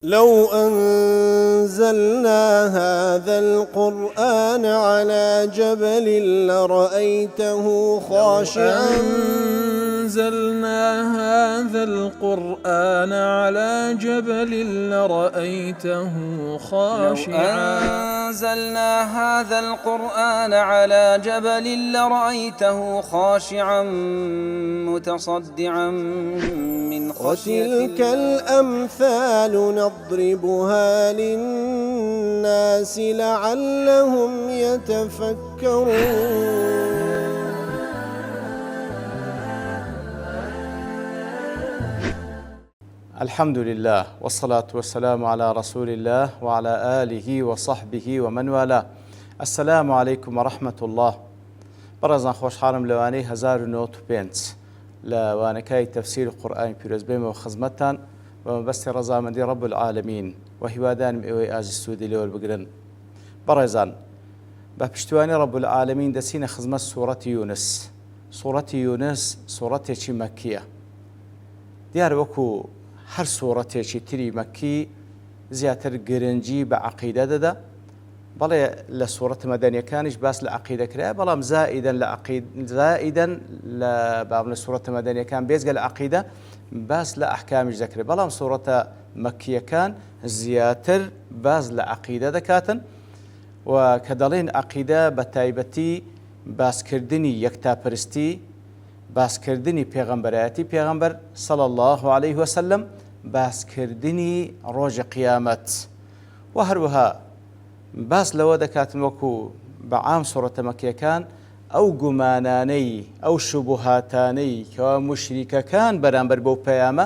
لو أنزلنا هذا القرآن على جبل لرأيته خاشعا أنزلنا هذا القرآن على جبل لرأيته خاشعا أنزلنا هذا القرآن على جبل لرأيته خاشعا متصدعا من خشية وتلك الأمثال نضربها للناس لعلهم يتفكرون. الحمد لله والصلاة والسلام على رسول الله وعلى آله وصحبه ومن والاه. السلام عليكم ورحمة الله. برزان خوش حالم لواني 1905 لوانكاي تفسير القرآن بيرزبيم وخزمتان ومبست رزامندي رب العالمين وهوادان مئوي آز السودي لول بقرن. برزان بپشتواني رب العالمين دسين خزمت سورة يونس. سورة يونس سورة مكية ديار وكو هر سورتێکی تری مەکی زیاتر گرنگی بە عەقیدە دەدا، بەڵێ لە سوورەتە مەدەنیەکانیش باس لە عەقیدە کرا، بەڵام زائیدەن لە بابنە سوورەتە مەدەنیەکان بێجگە لە عەقیدە باس لە ئەحکامیش دەکرێت، بەڵام سوورەتە مەکیەکان زیاتر باس لە عەقیدە دەکاتن و کە دەڵێن عەقیدە بە تایبەتی باسکردنی یەکتاپەرستی، باسکردنی پێغەمبەرایەتی پێغەمبەر صلی الله عليه وسلم، باسکردنی ڕۆژی قیامەت و هەروەها باس لەوە دەکاتن وەکو بە عام سوورەتە مەکیەکان ئەو گومانانەی ئەو شوبهاتانەی کەوا موشریکەکان بەرامبەر بەو پەیامە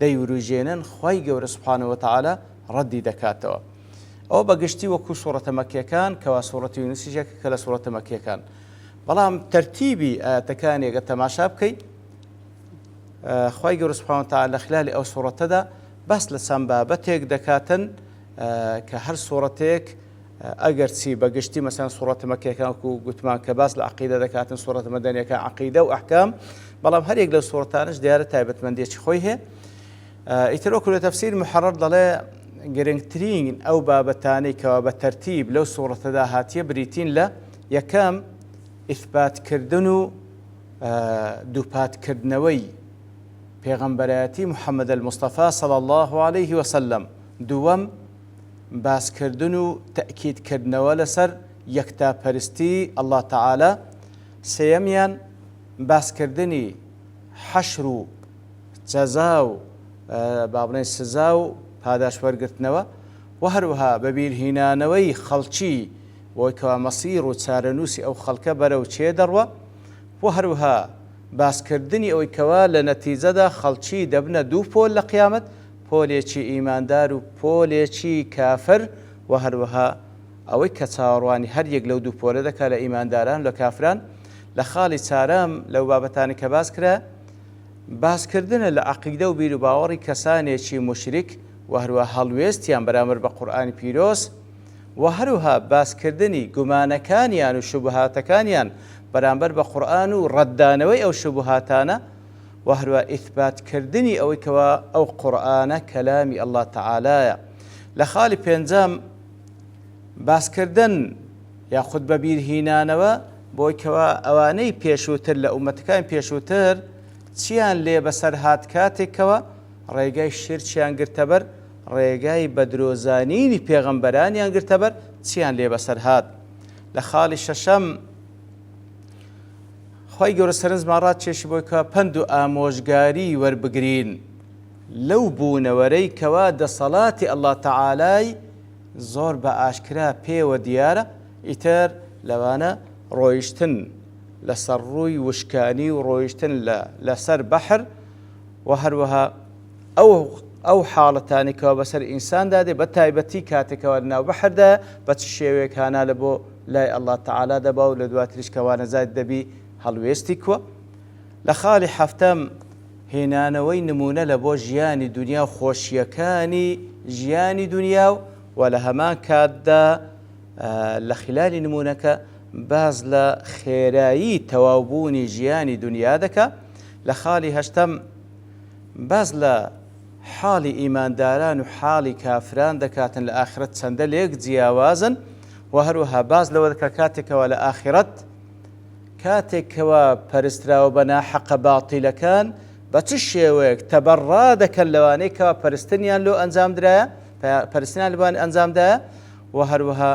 دەیوروژێنن خوای گەورە سوبحانە وتەعالا ڕەدی دەکاتەوە. ئەوە بەگشتی وەکو سوورەتە مەکیەکان کەوا سوورەتی یونسیشێکە کە لە سوورەتە مەکیەکان، بەڵام تەرتیبی ئاەتەکانێکە تەماشا بکەیت خوای گەورە سوبحانە وتەعالا لە خلالی ئەو سوورەتەدا باس لە چەند بابەتێک دەکاتن کە هەر سوورەتێک ئەگەر چی بەگشتی مەسەڵەن سوورەتە مەکیەکان وەکو گوتمان کە باس لە عەقیدە دەکاتن، سوورەتە مەدەنیەکان عەقیدە و ئەحکام، بەڵام هەرێک لەو سوورەتانش دیارە تایبەتمەندیەکی خۆی هەیە. ئیتر وەکو لە تەفسیر محەرەر دەڵێ گرنگترین ئەو بابەتانەی کەوا بە تەرتیب لەو سوورەتەدا هاتیە بریتین لە یەکەم ئیثباتکردن و دووپاتکردنەوەی پێغەمبەرایەتی محەممەد الموستەفا صلی الله عليه وسلم، دووەم باسکردن و تەئکیدکردنەوە لەسەر یەکتاپەرستی الله تعالی، سێیەمیان باسکردنی حەشر و جەزا و با بڵێن سزا و پاداش وەرگرتنەوە و هەروەها بەبیرهێنانەوەی خەڵکی بۆی کەوا مەسیر و چارەنووسی ئەو خەڵکە بەرەو چێ دەڕوە و هەروەها باسکردنی ئەوەی کەوا لە نەتیجەدا خەڵکی دەبنە دوو پۆل لە قیامەت، پۆلێکی ئیماندار و پۆلێکی کافر و هەروەها ئەوەی کە چاوەڕوانی هەر یەک لەو دوو پۆلە دەکات لە ئیمانداران لە کافران. لە خاڵی چارەم لەو بابەتانی کە باس کرا باسکردنە لە عەقیدە و بیر و باوەڕی کەسانێکی موشریک و هەروەها هەڵوێستیان بەرامبەر بە قورئانی پیرۆز و هەروەها باسکردنی گومانەکانیان و شوبهاتەکانیان بەرامبەر بە قورئان و ڕەتدانەوەی ئەو شوبهاتانە و هەروەها ئیثباتکردنی ئەوەی کەوا ئەو قورئانە کەلامی الله تعالایە. لە خاڵی پێنجەم باسکردن یاخود بەبیرهێنانەوە بۆی کەوا ئەوانەی پێشووتر لە ئومەتەکانی پێشووتر چیان لێ بەسەر هات کاتێکەوە ڕێگای شرکیان گرتەبەر، ڕێگای بەدرۆزانینی پێغەمبەرانیان گرتەبەر، چیان لێ بەسەر هات. لە خاڵی شەشەم خوای گەورە سەرنجمان ڕادکێشی بۆی کە پند و ئامۆژگاری وەربگرین لەو بوونەوەرەی کەوا دەسەڵاتی الله تعالای زۆر بە ئاشکرا پێوە دیارە، ئیتر لەوانە ڕۆیشتن لەسەر ڕووی وشکانی و ڕۆیشتن لەسەر بەحر و هەروەها ئەو حاڵەتانی کەوا بەسەر ئینساندا دێ بە تایبەتی کاتێکەوە لەناو بەحردا بە چ شێوەیەک هانا لە بۆ لای الله تعالا دەبا و لە دواتریش کەوا نەزات دەبی هەڵوێستی کووە. لە خاڵی حەفتەم هێنانەوەی نمونە لە بۆ ژیانی دنیا و خۆشیەکانی ژیانی دنیا و لە هەمان کاتدا لە خلالی نمونەکە باز لە خێرایی تەواوبوونی ژیانی دنیا دەکا. لە خاڵی هەشتەم باز لە حاڵی ئیمانداران و حاڵی کافران دەکاتن لە ئاخرەت چەندە لێک جیاوازن و هەروەها باز لەوە دەکات کاتێکەوە لە ئاخرەت کاتێکەوە پەرستراوە بە ناحەقە باتیلەکان بە چ شێوەیەک تەبەڕا دەکەن لەوانەی کەوا پەرستنیان لۆ ئەنجامدرایە پەرستنیان لەوان ئەنجامدایە و هەروەها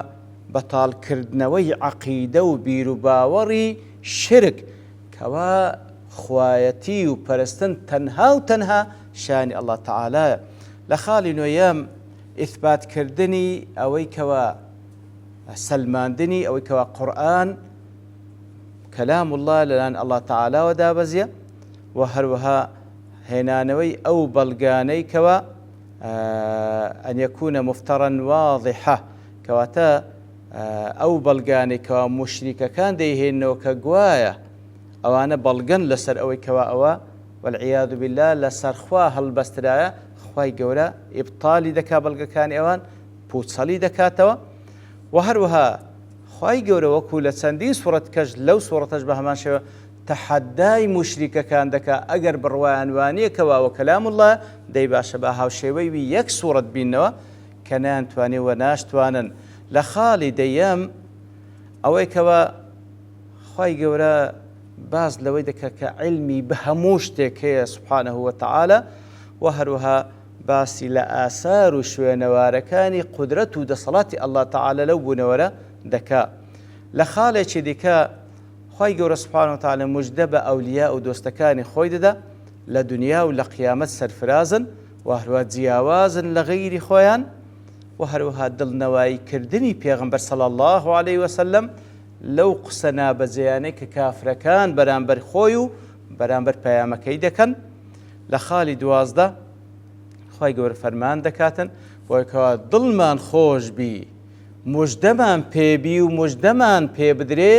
بەتاڵکردنەوەی عەقیدە و بیر و باوەڕی شرک کەوا خوایەتی و پەرستن تەنها و تەنها شانی ئەڵڵا تەعالایە. لە خاڵی نوێیەم ئیثباتکردنی ئەوەی کەوا سەلماندنی ئەوەی کەوا قورئان کەلام الله لەلایەن ئەڵڵا تەعالاوە دابەزیە و هەروەها هێنانەوەی ئەو بەڵگانەی کەوا ئەن یەکونە مفتەڕەن واضحە کەواتە ئەو بەڵگانەی کەوا موشریکەکان دەیهێننەوە کە گوایە ئەوانە بەڵگەن لەسەر ئەوەی کەوا ئەوە والعیاذ بالله لەسەر خوا هەڵبەسترایە خوای گەورە ئیبطالی دەکا بەڵگەکانی ئەوان پوچەڵی دەکاتەوە و هەروەها خوای گەورە وەکو لە چەندین سوورەت کەش لەو سوورەتەش بە هەمان شێوە تەحەدای موشریکەکان دەکا ئەگەر بڕوایان وانەیە کەواوە کەلام الله دەی باشە بە هاوشێوەی یەک سوورەت بینەوە کە نەیانتوانێ و ناشتوانن. لە خاڵی دەیەم ئەوەی کەوە خوای گەورە باز لەوەی دەکە کە علمی بە هەموو شتێک هەیە سوبحانه وتەعالە و هەروەها باسی لە ئاسار و شوێنەوارەکانی قودرەت و دەسەڵاتی ئەڵڵا تەعالە لەو بوونەوەرە دەکا. لە خاڵێکی دیکە خوای گەورە سوبحانه وتەعالە موژدە بە ئەولیا و دۆستەکانی خۆی دەدا لە دنیا و لە قیامەت سەرفرازن و هەروەها جیاوازن لە غەیری خۆیان و هەروەها دڵنەواییکردنی پێغەمبەر صلی الله عليه وسلم لەو قسە نابەجێیانەی کە کافرەکان بەرامبەر خۆی و بەرامبەر پەیامەکەی دەکەن. لە خاڵی 12 خوای گەورە فەرمان دەکاتن بۆیکەوە دڵمان خۆش بی موژدەمان پێبی و موژدەمان پێ بدرێ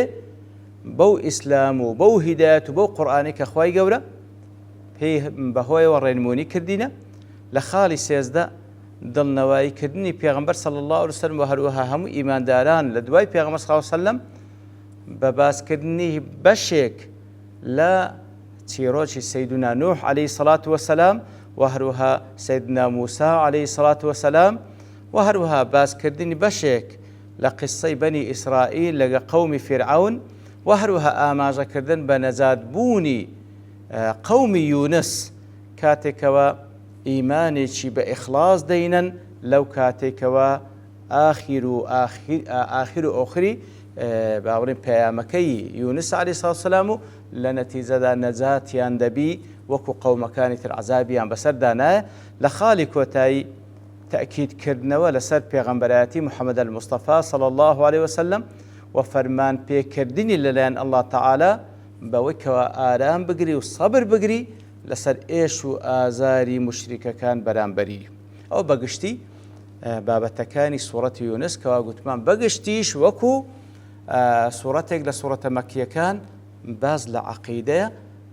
بەو ئیسلام و بەو هیدایەت و بەو قورئانی کە خوای گەورە پێی بەهۆیەوە ڕێنمونی کردینە. لە خاڵی 13 دڵنەواییکردنی پێغەمبەر صلی الله عليه وسلم و هەروەها هەموو ئیمانداران لە دوای پێغەمبەر صلی الله عليه وسلم بە باسکردنی بەشێک لە چیرۆکی سەیدنا نوح عليه الصلاة والسلام و هەروەها سەیدنا موسى عليه الصلاة والسلام و هەروەها باسکردنی بەشێک لە قسەی بەنی ئیسرائیل لەگە قەومی فیرعون و هەروەها ئاماژەکردن بە نەجاتبوونی قەومی یونس کاتێکەوە ئیمانێکی بە ئیخلاص دەینن لەو کاتێکەوە ئاخیر و ئۆخری باوەڕین پەیامەکەی یونس عەلەیهی سەڵاتو وەسەلام و لە نەتیجەدا نەجاتیان دەبی وەکو قەومەکانی تر عەزابیان بەسەردا نایە. لە خاڵی کۆتایی تەئکیدکردنەوە لەسەر پێغەمبەرایەتی محەممەد الموستەفا صلی الله عليه وسلم و فەرمان پێکردنی لەلایەن ئەڵڵا تەعالە بەوەی کەوە ئارام بگری و سەبر بگری لەسەر ئێش و ئازاری مشریکەکان بەرامبەری. ئەو بەگشتی بابەتەکانی سوورەتی یونس کەوا گوتمان بەگشتیش وەکو سوورەتێک لە سوورەتە مەکیەکان باز لە عەقیدەیە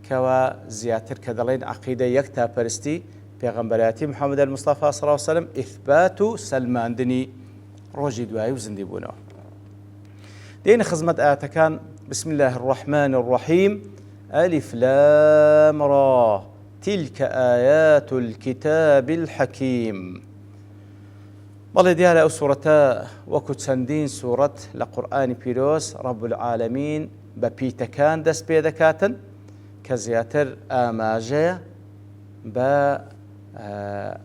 کەوا زیاتر کە دەڵێن عەقیدە یەک تاپەرستی پێغەمبەرایەتی محەممەد الموستەفا صلی الله عليه وسلم ئیثبات و سەلماندنی ڕۆژی دوایی و زیندی بوونەوە. دێنە خزمەت ئاەتەکان. بسم الله الرحمن الرحيم ألف لام را تلك آيات الكتاب الحكيم. بەڵێ دیارە ئەو سوورەتە وەکو چەندین سوورەت لە قورئانی پیرۆز رب العالمین بە پیتەکان دەست پێ دەکاتن کە زیاتر ئاماژەیە بە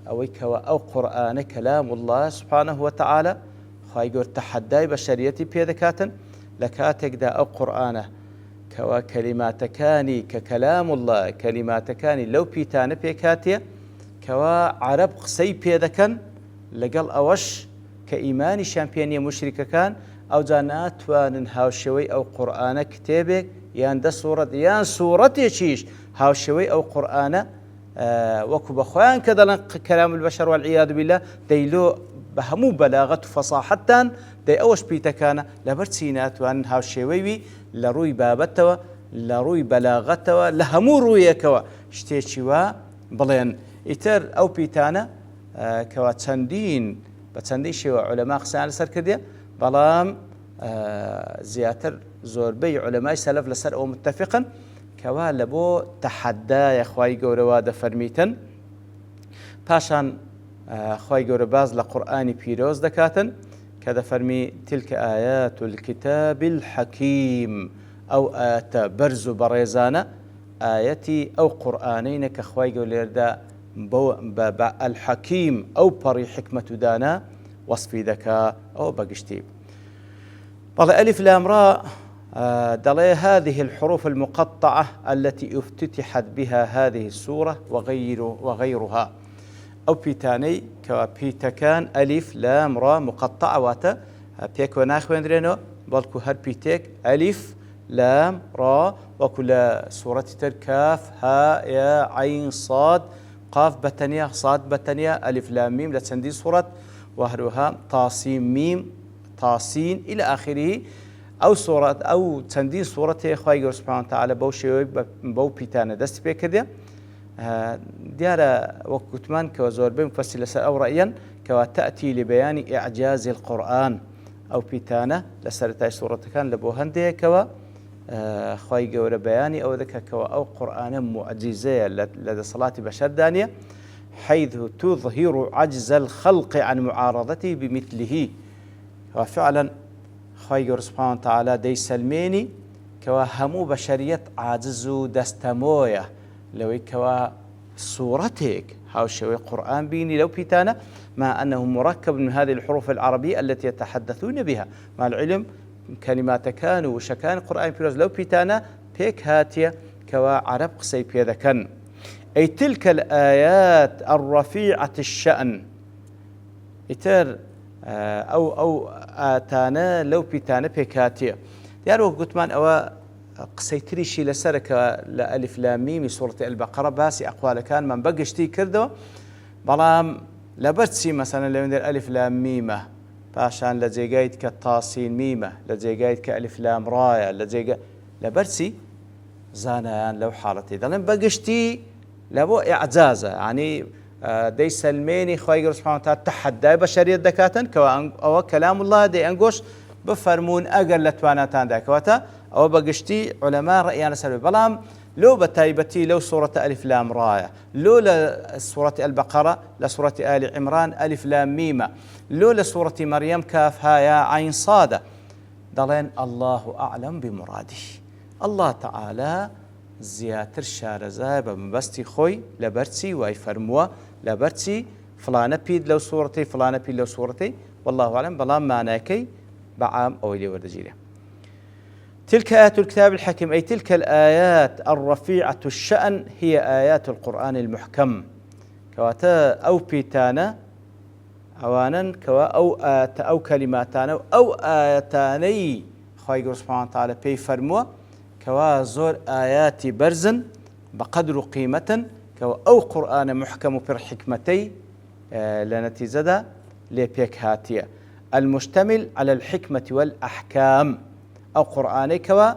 ئەوەی کەوە ئەو قورئانە کەلام الله سبحانه وتعالى خوای گەورە تەحەدای بەشەریەتی پێ دەکاتن لە کاتێکدا ئەو قورئانە کەوا کەلیماتەکانی کە کەلام الله کەلیماتەکانی لەو پیتانە پێکاتیە کەوا عەرەب قسەی پێ دەکەن لەگەڵ ئەوەش کە ئیمانیشان پێ نییە مشریکەکان ئەوجا ناتوانن هاوشێوەی ئەو قورئانە کتێبێک یان دە سوورەت یان سوورەتێکیش هاوشێوەی ئەو قورئانە وەکو بەخۆیان کە دەڵێن کەلام البەشەر والعیاذ بالله دەیلۆ بە هەموو بەلاغەت و فەساحەتتان دەی ئەوەش پیتەکانە لەبەر چی ناتوانن هاوشێوەی لە ڕووی بابەتەوە لە ڕووی بەلاغەتەوە لە هەموو ڕوویەکەوە شتێکی وا بڵێن. ئیتر ئەو پیتانە کەوا چەندین بە چەندین شێوە عولەما قسەیان لەسەر کردێ بەڵام زیاتر زۆربەی عولەمای سەلەف لەسەر ئەو متتەفقن کەوا لە بۆ تەحەدایە خوای گەورەوا دەفەرمیتن پاشان خوای گەورە باز لە قورئانی پیرۆز دەکاتن کە دەفەرمی تلکە ئایات الکتاب الحەکیم ئەو ئایەتە بەرز و بەڕێزانە ئایەتی ئەو قورئانەینە کە خوای گەورە لێرەدا بە الحەکیم ئەو پەڕی حکمت و دانا وەصفی دەکا ئەوە بەگشتی. بەڵێ ئەلیف لام را دەڵێ هذه الحروف المقطعة التي افتتحت بها هذه السورة وغيرها أو بيتاني كوا بيتكان ألف لام را مقطعة واتا بيكو ناخويندرينو بلكو هر بيتك ألف لام را وكل سورة كاف هاء يا عين صاد قاف بتنيا صاد بتنيا ألف لام ميم لتسندي سورة وهروها طاسيم ميم طاسين إلى آخره أو سورة أو تندين سورة خواهي سبحانه وتعالى بو شوي بو بيتانا دست بكده ديارة وكتمان كوزور بين مفصل لسر أو رأيا كوا تأتي لبيان إعجاز القرآن أو بيتانا لسر تاي سورة كان لبو هندية كوا خواهي جور بياني أو ذكا كوا أو قرآن معجزة لدى صلاة بشر دانية حيث تظهر عجز الخلق عن معارضته بمثله. وفعلا خواهي سبحانه وتعالى دي سلميني كوا همو بشرية عاجزو دستموية لو كوا صورتك هاوشوي قرآن بيني لو بيتانا مع أنه مركب من هذه الحروف العربية التي يتحدثون بها مع العلم كلمات كانوا وشكان قرآن بيروز لو بيتانا بيك هاتية كوا عرب قصي بيذكن أي تلك الآيات الرفيعة الشأن إتر أو آتانا لو بيتانا بيكاتية ديارو قلتمان أو قسيتري شي لسرك لألف لام ميم سورة البقرة باسي أقوال كان من بقشتي كردو بلام لبرتسي مثلا لو ندير ألف لام ميمة باشان لجيجايد كالطاسين ميمة لجيجايد كألف لام راية لبرتسي زانيان لو حالتي دلن بقشتي لبو إعجازة يعني دي سلميني خواهي سبحانه وتعالى تحدى بشرية دكاتن كوا كلام الله دي أنقوش بفرمون أقل لتواناتان داكواتا أو بقشتي علماء رأيان سلبي بلام لو بتايبتي لو سورة ألف لام راية لو لسورة البقرة لسورة آل عمران ألف لام ميمة لو لسورة مريم كاف ها يا عين صادة دلين الله أعلم بمراده. الله تعالى زياتر شارزا بمبستي خوي لبرتسي واي فرموا لبرتسي فلانة بيد لو صورتي فلانة بيد لو صورتي والله أعلم بلام معناكي بعام أو إلي وردجيله. تلك آيات الكتاب الحكيم أي تلك الآيات الرفيعة الشأن هي آيات القرآن المحكم كواتا أو بيتانا أوانا كوا أو كلماتانا أو آياتاني خواهي سبحانه وتعالى بي فرموا كوا زور آيات برزن بقدر قيمة كوا أو قرآن محكم بر حكمتي لنتيجة لبيك هاتية المشتمل على الحكمة والأحكام أو قرآني كوا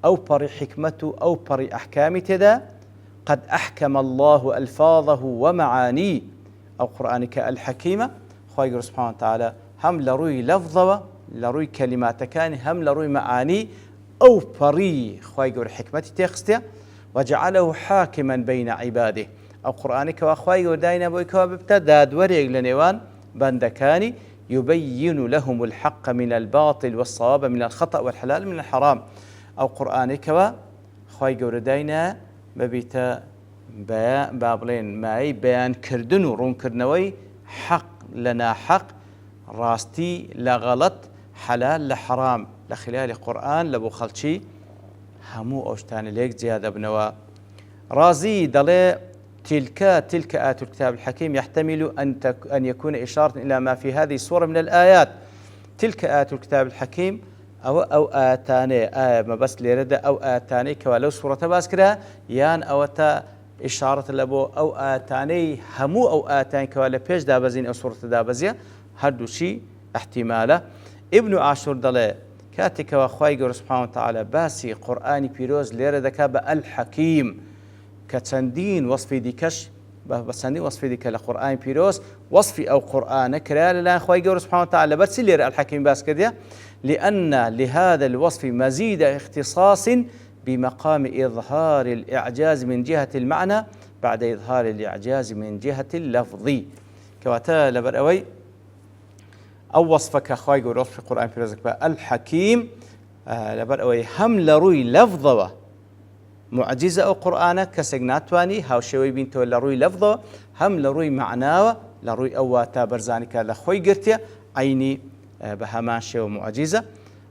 أو بري حكمته أو بري أحكام تدا قد أحكم الله ألفاظه ومعانيه أو قرآنك الحكيمة خواهي سبحانه وتعالى هم لروي لفظه لروي كلمات كان هم لروي معاني أو بري خواهي حكمتي تخستيا وجعله حاكما بين عباده أو قرآنك وخواهي داينا بويكوا بابتداد وريق لنيوان بندكاني يبين لهم الحق من الباطل والصواب من الخطأ والحلال من الحرام أو قرآنك وخواهي داينا ببيتا بابلين معي بيان كردن ورون كرنوي حق لنا حق راستي لغلط حلال لحرام لخلال القرآن لبو خلشي همو أوشتان ليك زيادة بنوا رازي دلي تلك آيات الكتاب الحكيم يحتمل أن يكون إشارة إلى ما في هذه السورة من الآيات. تلك آيات الكتاب الحكيم أو آتاني آية ما بس ليرد أو آتاني كولو سورة باسكرا يان أو تا إشارة لبو أو آتاني همو أو آتاني كولا بيش دابزين أو سورة دابزية هردو شي احتماله. ابن عاشور دلي كاتك وخواي سبحانه وتعالى باسي قرآني بيروز ليرد كاب الحكيم كتسندين وصفي ديكش بسندين وصفي ديك القرآن بيروس وصفي أو قرآن كرال لا خواي سبحانه وتعالى برسلير الحكيم باس كده لأن لهذا الوصف مزيد اختصاص بمقام إظهار الإعجاز من جهة المعنى بعد إظهار الإعجاز من جهة اللفظ كواتا لبر أوي أو وصفك أخوي قول في القرآن في رزق الحكيم لبر أوي هم لروي لفظه معجزة أو قرآن كسجناتواني هاو شوي بنتو لروي لفظه هم لروي معناه لروي أواتا برزانك لخوي قرتيا عيني بهمان شو معجزة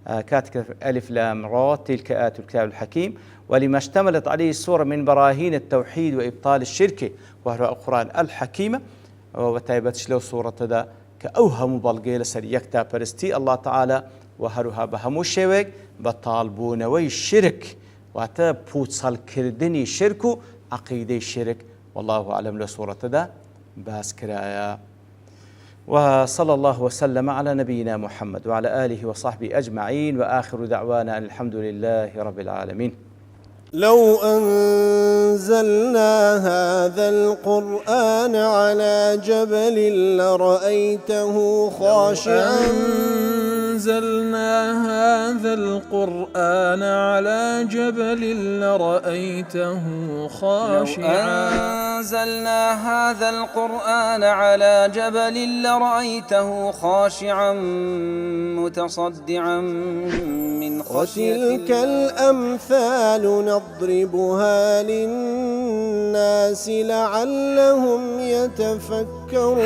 كاتك ألف لام را تلك آيات الكتاب الحكيم ولما اشتملت عليه السورة من براهين التوحيد وإبطال الشرك وهو القرآن الحكيم وتايبتش له سورة دا كأوهم بلغيل سريكتا برستي الله تعالى وهروها بهمو الشيوك بطالبون والشرك واتا بوتصل كردني شركو عقيدة الشرك والله أعلم لسورة دا باس كرايا وصلى الله وسلم على نبينا محمد وعلى آله وصحبه أجمعين وآخر دعوانا أن الحمد لله رب العالمين. لو أنزلنا هذا القرآن على جبل لرأيته خاشعا أنزلنا هذا القرآن على جبل لرأيته خاشعا أنزلنا هذا القرآن على جبل لرأيته خاشعا متصدعا من خشية الله. وتلك الأمثال نضربها للناس لعلهم يتفكرون.